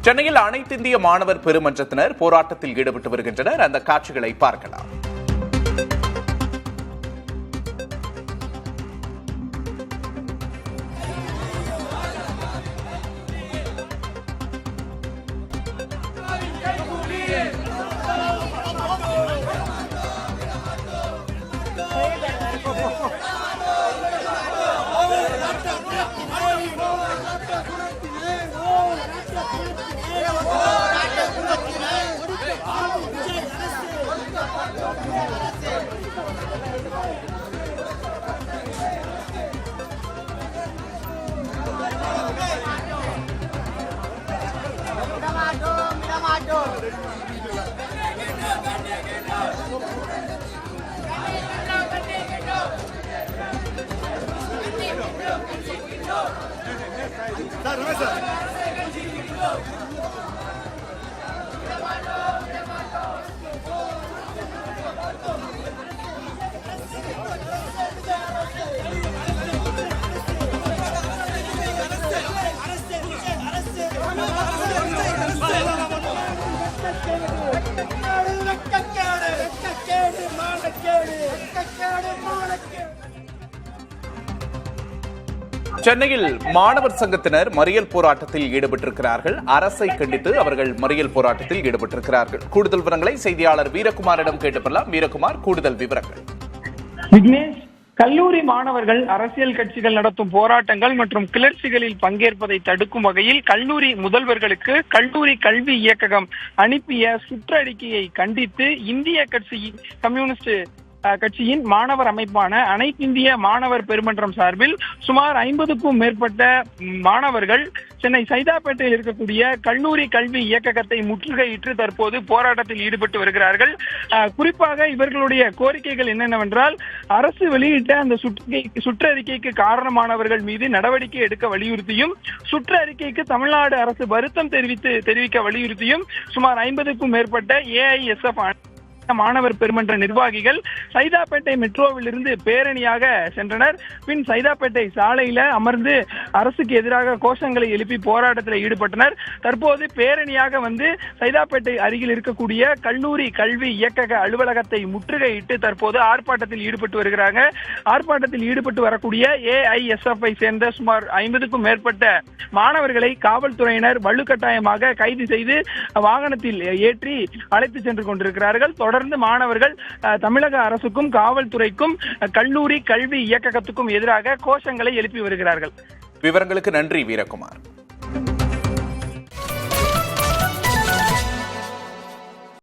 சென்னையில் அனைத்து இந்திய மாணவர் பெருமன்றத்தினர் போராட்டத்தில் ஈடுபட்டு வருகின்றனர். அந்த காட்சிகளை பார்க்கலாம். சென்னையில் மாணவர் சங்கத்தினர் மறியல் போராட்டத்தில் ஈடுபட்டிருக்கிறார்கள். அரசை கண்டித்து அவர்கள் மறியல் போராட்டத்தில் ஈடுபட்டிருக்கிறார்கள். கூடுதல் விவரங்களை செய்தியாளர் வீரகுமாரிடம் கேட்டுப்பெறலாம். வீரகுமார், கூடுதல் விவரங்கள். விக்னேஷ், கல்லூரி மாணவர்கள் அரசியல் கட்சிகள் நடத்தும் போராட்டங்கள் மற்றும் கிளர்ச்சிகளில் பங்கேற்பதை தடுக்கும் வகையில் கல்லூரி முதல்வர்களுக்கு கல்லூரி கல்வி இயக்ககம் அனுப்பிய சுற்றறிக்கையை கண்டித்து இந்திய கம்யூனிஸ்ட் கட்சியின் மாணவர் அமைப்பான அனைத்து இந்திய மாணவர் பெருமன்றம் சார்பில் சுமார் 50க்கும் மேற்பட்ட மாணவர்கள் சென்னை சைதாப்பேட்டையில் இருக்கக்கூடிய கல்லூரி கல்வி இயக்ககத்தை முற்றுகையிட்டு தற்போது போராட்டத்தில் ஈடுபட்டு வருகிறார்கள். குறிப்பாக இவர்களுடைய கோரிக்கைகள் என்னென்னவென்றால், அரசு வெளியிட்ட அந்த சுற்றறிக்கைக்கு காரணமானவர்கள் மீது நடவடிக்கை எடுக்க வலியுறுத்தியும், சுற்றறிக்கைக்கு தமிழ்நாடு அரசு வருத்தம் தெரிவிக்க வலியுறுத்தியும் சுமார் 50க்கும் மேற்பட்ட ஏஐஎஸ்எஃப் மாணவர் பெருமன்ற நிர்வாகிகள் சைதாப்பேட்டை மெட்ரோவில் இருந்து பேரணியாக சென்றனர். பின் சைதாப்பேட்டை சாலையில அமர்ந்து அரசுக்கு எதிராக கோஷங்களை எழுப்பி போராட்டத்தில் ஈடுபட்டனர். தற்போது பேரணியாக வந்து சைதாப்பேட்டை அருகில் இருக்கக்கூடிய கல்லூரி கல்வி இயக்கக அலுவலகத்தை முற்றுகையிட்டு தற்போது ஆர்ப்பாட்டத்தில் ஈடுபட்டு வருகிறாங்க. ஆர்ப்பாட்டத்தில் ஈடுபட்டு வரக்கூடிய ஏஐஎஸ்எஃப் சேர்ந்த சுமார் 50க்கும் மேற்பட்ட மாணவர்களை காவல்துறையினர் வலுக்கட்டாயமாக கைது செய்து வாகனத்தில் ஏற்றி அழைத்து சென்று கொண்டிருக்கிறார்கள். தொடர்ந்து மாணவர்கள் தமிழக அரசுக்கும் காவல்துறைக்கும் கல்லூரி கல்வி இயக்ககத்துக்கும் எதிராக கோஷங்களை எழுப்பி வருகிறார்கள். விவரங்களுக்கு நன்றி வீரகுமார்.